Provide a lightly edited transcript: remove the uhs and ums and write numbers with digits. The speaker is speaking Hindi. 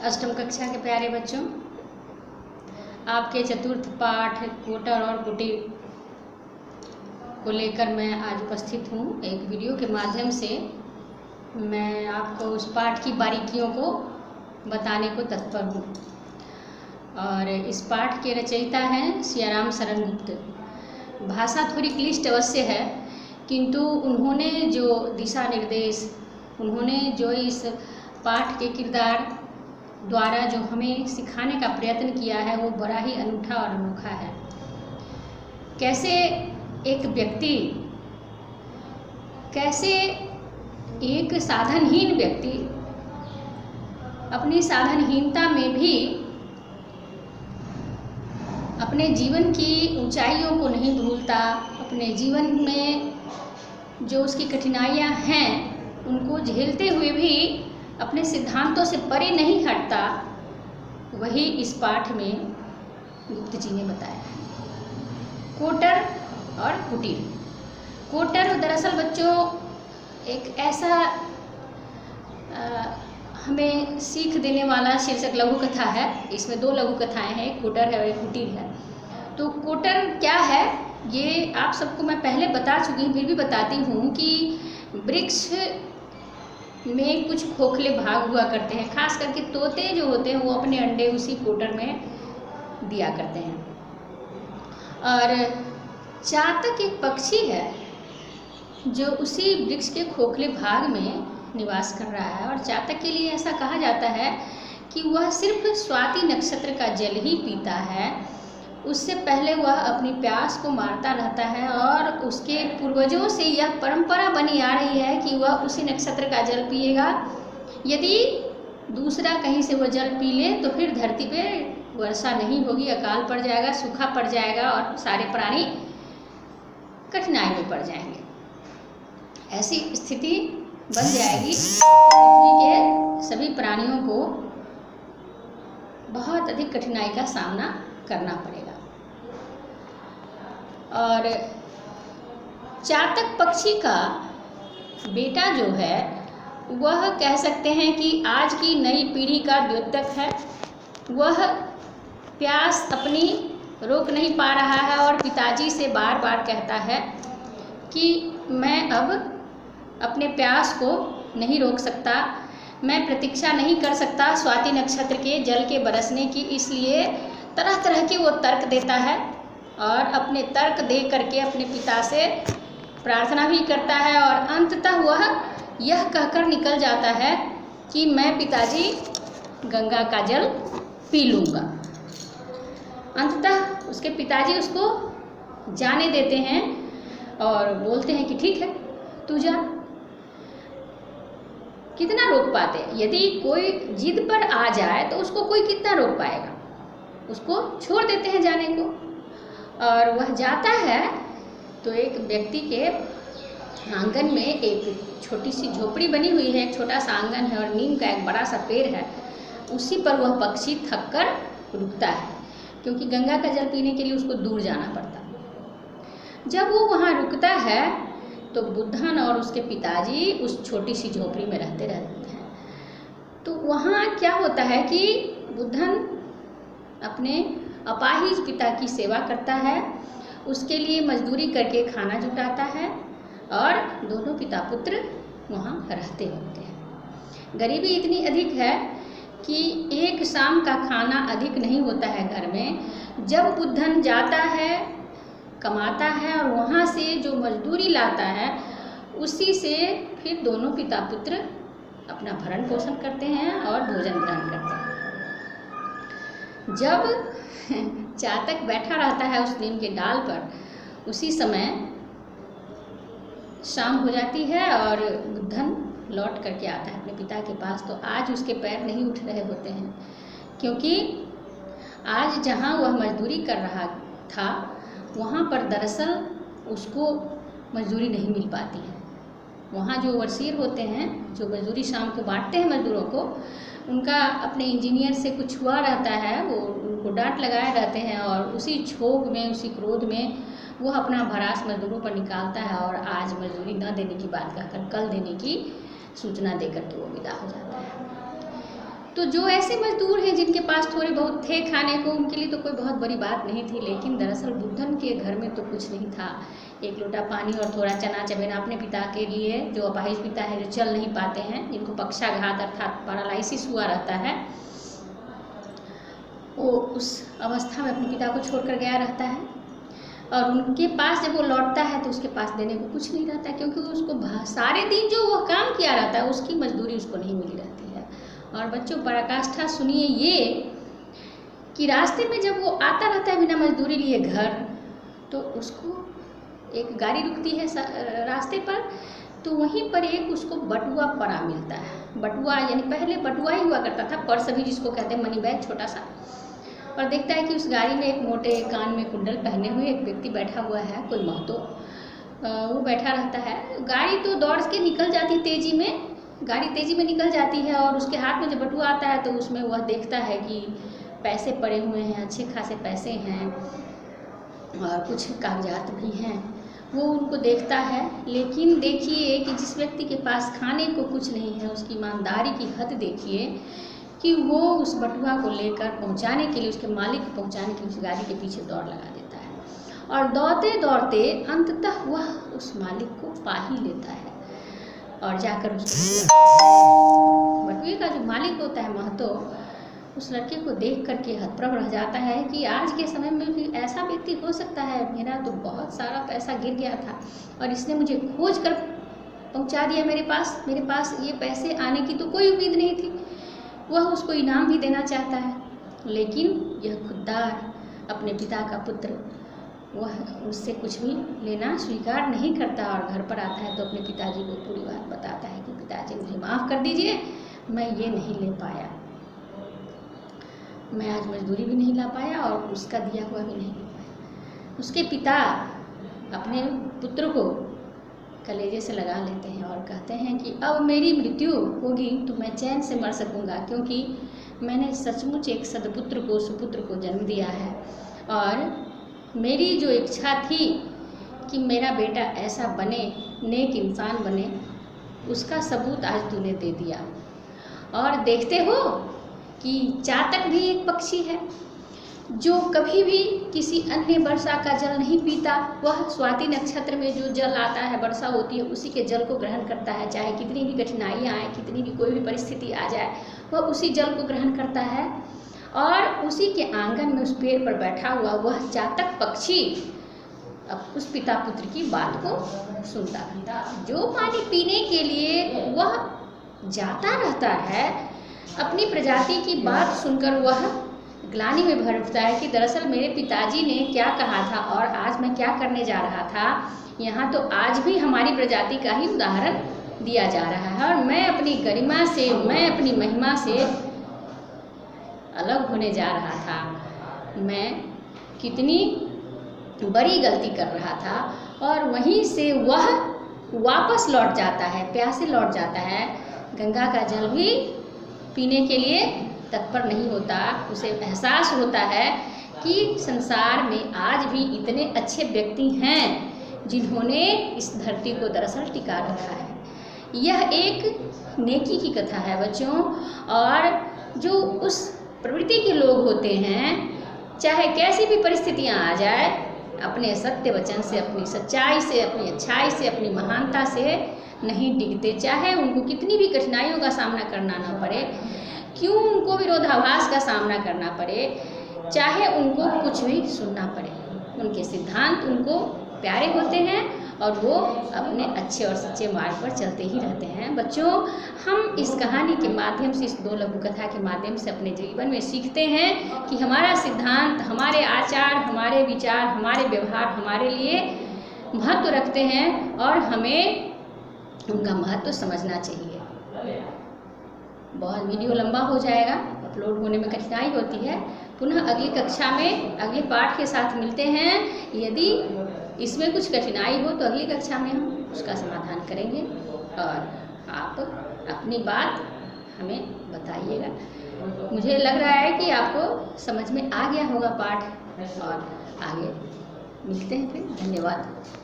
अष्टम कक्षा के प्यारे बच्चों, आपके चतुर्थ पाठ कोटर और कुटीर को लेकर मैं आज उपस्थित हूँ। एक वीडियो के माध्यम से मैं आपको उस पाठ की बारीकियों को बताने को तत्पर हूँ। और इस पाठ के रचयिता हैं सियाराम शरण गुप्त। भाषा थोड़ी क्लिष्ट अवश्य है, किंतु उन्होंने जो दिशा निर्देश, उन्होंने जो इस पाठ के किरदार द्वारा जो हमें सिखाने का प्रयत्न किया है वो बड़ा ही अनूठा और अनोखा है। कैसे एक व्यक्ति, कैसे एक साधनहीन व्यक्ति अपनी साधनहीनता में भी अपने जीवन की ऊंचाइयों को नहीं भूलता, अपने जीवन में जो उसकी कठिनाइयां हैं उनको झेलते हुए भी अपने सिद्धांतों से परे नहीं हटता, वही इस पाठ में गुप्त जी ने बताया है। कोटर और कुटीर। कोटर दरअसल बच्चों एक ऐसा हमें सीख देने वाला शीर्षक लघु कथा है। इसमें दो लघु कथाएं हैं, एक कोटर है और एक कुटीर है। तो कोटर क्या है ये आप सबको मैं पहले बता चुकी हूँ, फिर भी बताती हूँ कि वृक्ष में कुछ खोखले भाग हुआ करते हैं, खास करके तोते जो होते हैं वो अपने अंडे उसी कोटर में दिया करते हैं। और चातक एक पक्षी है जो उसी वृक्ष के खोखले भाग में निवास कर रहा है। और चातक के लिए ऐसा कहा जाता है कि वह सिर्फ स्वाति नक्षत्र का जल ही पीता है, उससे पहले वह अपनी प्यास को मारता रहता है। और उसके पूर्वजों से यह परंपरा बनी आ रही है कि वह उसी नक्षत्र का जल पिएगा। यदि दूसरा कहीं से वह जल पी ले तो फिर धरती पे वर्षा नहीं होगी, अकाल पड़ जाएगा, सूखा पड़ जाएगा और सारे प्राणी कठिनाई में पड़ जाएंगे। ऐसी स्थिति बन जाएगी, पृथ्वी के सभी प्राणियों को बहुत अधिक कठिनाई का सामना करना पड़ेगा। और चातक पक्षी का बेटा जो है वह कह सकते हैं कि आज की नई पीढ़ी का द्योतक है। वह प्यास अपनी रोक नहीं पा रहा है और पिताजी से बार बार कहता है कि मैं अब अपने प्यास को नहीं रोक सकता, मैं प्रतीक्षा नहीं कर सकता स्वाति नक्षत्र के जल के बरसने की। इसलिए तरह तरह के वो तर्क देता है और अपने तर्क दे करके अपने पिता से प्रार्थना भी करता है। और अंततः वह यह कहकर निकल जाता है कि मैं पिताजी गंगा का जल पी लूँगा। अंततः उसके पिताजी उसको जाने देते हैं और बोलते हैं कि ठीक है तू जा। कितना रोक पाते? यदि कोई जिद पर आ जाए तो उसको कोई कितना रोक पाएगा, उसको छोड़ देते हैं जाने को। और वह जाता है तो एक व्यक्ति के आंगन में एक छोटी सी झोपड़ी बनी हुई है, एक छोटा सा आंगन है और नीम का एक बड़ा सा पेड़ है। उसी पर वह पक्षी थक कर रुकता है, क्योंकि गंगा का जल पीने के लिए उसको दूर जाना पड़ता है। जब वो वहाँ रुकता है तो बुद्धन और उसके पिताजी उस छोटी सी झोपड़ी में रहते हैं। तो वहाँ क्या होता है कि बुद्धन अपने अपाहिज पिता की सेवा करता है, उसके लिए मजदूरी करके खाना जुटाता है और दोनों पिता पुत्र वहाँ रहते होते हैं। गरीबी इतनी अधिक है कि एक शाम का खाना अधिक नहीं होता है घर में। जब बुद्धन जाता है, कमाता है और वहाँ से जो मजदूरी लाता है उसी से फिर दोनों पिता पुत्र अपना भरण पोषण करते हैं और भोजन ग्रहण करते हैं। जब चातक बैठा रहता है उस नीम के डाल पर, उसी समय शाम हो जाती है और बुद्धन लौट करके आता है अपने पिता के पास। तो आज उसके पैर नहीं उठ रहे होते हैं, क्योंकि आज जहाँ वह मजदूरी कर रहा था वहाँ पर दरअसल उसको मजदूरी नहीं मिल पाती है। वहाँ जो ओवरसीयर होते हैं, जो मजदूरी शाम को बांटते हैं मजदूरों को, उनका अपने इंजीनियर से कुछ हुआ रहता है, वो उनको डांट लगाए रहते हैं और उसी क्षोभ में, उसी क्रोध में वो अपना भड़ास मजदूरों पर निकालता है और आज मजदूरी न देने की बात कहकर कल देने की सूचना देकर के वो विदा हो जाता है। तो जो ऐसे मजदूर हैं जिनके पास थोड़े बहुत थे खाने को, उनके लिए तो कोई बहुत बड़ी बात नहीं थी, लेकिन दरअसल बुद्धन के घर में तो कुछ नहीं था। एक लोटा पानी और थोड़ा चना चबेना अपने पिता के लिए, जो अपाहिज पिता है, जो चल नहीं पाते हैं, जिनको पक्षाघात अर्थात पैरालिसिस हुआ रहता है, वो उस अवस्था में अपने पिता को छोड़कर गया रहता है। और उनके पास जब वो लौटता है तो उसके पास देने को कुछ नहीं रहता, क्योंकि उसको सारे दिन जो वो काम किया रहता है उसकी मजदूरी उसको नहीं मिली रहती है। और बच्चों, पराकाष्ठा सुनिए ये कि रास्ते में जब वो आता रहता है बिना मजदूरी लिए घर, तो उसको एक गाड़ी रुकती है रास्ते पर, तो वहीं पर एक उसको बटुआ पड़ा मिलता है। बटुआ यानी पहले बटुआ ही हुआ करता था, पर्स भी जिसको कहते हैं, मनी बैग छोटा सा। और देखता है कि उस गाड़ी में एक मोटे कान में कुंडल पहने हुए एक व्यक्ति बैठा हुआ है, कोई महतो, वो बैठा रहता है। गाड़ी तो दौड़ के निकल जाती तेज़ी में, गाड़ी तेज़ी में निकल जाती है, और उसके हाथ में जब बटुआ आता है तो उसमें वह देखता है कि पैसे पड़े हुए हैं, अच्छे खासे पैसे हैं और कुछ कागजात भी हैं। वो उनको देखता है, लेकिन देखिए कि जिस व्यक्ति के पास खाने को कुछ नहीं है, उसकी ईमानदारी की हद देखिए कि वो उस बटुआ को लेकर पहुंचाने के लिए, उसके मालिक को पहुंचाने के लिए उस गाड़ी के पीछे दौड़ लगा देता है। और दौड़ते दौड़ते अंततः वह उस मालिक को पा ही लेता है और जाकर उसको बटुए का जो मालिक होता है, महतो, उस लड़के को देख करके हतप्रभ रह जाता है कि आज के समय में भी ऐसा व्यक्ति हो सकता है। मेरा तो बहुत सारा पैसा गिर गया था और इसने मुझे खोज कर पहुंचा दिया मेरे पास ये पैसे आने की तो कोई उम्मीद नहीं थी। वह उसको इनाम भी देना चाहता है, लेकिन यह खुददार अपने पिता का पुत्र, वह उससे कुछ भी लेना स्वीकार नहीं करता। और घर पर आता है तो अपने पिताजी को पूरी बात बताता है कि पिताजी मुझे माफ़ कर दीजिए, मैं ये नहीं ले पाया, मैं आज मजदूरी भी नहीं ला पाया और उसका दिया हुआ भी नहीं ले पाया। उसके पिता अपने पुत्र को कलेजे से लगा लेते हैं और कहते हैं कि अब मेरी मृत्यु होगी तो मैं चैन से मर सकूंगा, क्योंकि मैंने सचमुच एक सदपुत्र को, सुपुत्र को जन्म दिया है, और मेरी जो इच्छा थी कि मेरा बेटा ऐसा बने, नेक इंसान बने, उसका सबूत आज तूने दे दिया। और देखते हो कि चातक भी एक पक्षी है जो कभी भी किसी अन्य वर्षा का जल नहीं पीता। वह स्वाति नक्षत्र में जो जल आता है, वर्षा होती है, उसी के जल को ग्रहण करता है। चाहे कितनी भी कठिनाइयाँ आए, कितनी भी कोई भी परिस्थिति आ जाए, वह उसी जल को ग्रहण करता है। और उसी के आंगन में उस पेड़ पर बैठा हुआ वह चातक पक्षी अब उस पिता पुत्र की बात को सुनता रहता। जो पानी पीने के लिए वह जाता रहता है, अपनी प्रजाति की बात सुनकर वह ग्लानि में भर उठता है कि दरअसल मेरे पिताजी ने क्या कहा था और आज मैं क्या करने जा रहा था। यहाँ तो आज भी हमारी प्रजाति का ही उदाहरण दिया जा रहा है और मैं अपनी गरिमा से, मैं अपनी महिमा से अलग होने जा रहा था। मैं कितनी बड़ी गलती कर रहा था। और वहीं से वह वापस लौट जाता है, प्यासे लौट जाता है। गंगा का जल भी पीने के लिए तत्पर नहीं होता। उसे एहसास होता है कि संसार में आज भी इतने अच्छे व्यक्ति हैं जिन्होंने इस धरती को दरअसल टिका रखा है। यह एक नेकी की कथा है बच्चों। और जो उस प्रवृत्ति के लोग होते हैं, चाहे कैसी भी परिस्थितियां आ जाए, अपने सत्य वचन से, अपनी सच्चाई से, अपनी अच्छाई से, अपनी महानता से नहीं डिगते। चाहे उनको कितनी भी कठिनाइयों का सामना करना ना पड़े, क्यों उनको विरोधाभास का सामना करना पड़े, चाहे उनको कुछ भी सुनना पड़े, उनके सिद्धांत उनको प्यारे होते हैं और वो अपने अच्छे और सच्चे मार्ग पर चलते ही रहते हैं। बच्चों, हम इस कहानी के माध्यम से, इस दो लघु कथा के माध्यम से अपने जीवन में सीखते हैं कि हमारा सिद्धांत, हमारे आचार, हमारे विचार, हमारे व्यवहार हमारे लिए महत्व रखते हैं और हमें उनका महत्व समझना चाहिए। बहुत वीडियो लंबा हो जाएगा, अपलोड होने में कठिनाई होती है। पुनः अगली कक्षा में अगले पाठ के साथ मिलते हैं। यदि इसमें कुछ कठिनाई हो तो अगली कक्षा में हम उसका समाधान करेंगे और आप अपनी बात हमें बताइएगा। मुझे लग रहा है कि आपको समझ में आ गया होगा पाठ, और आगे मिलते हैं फिर। धन्यवाद।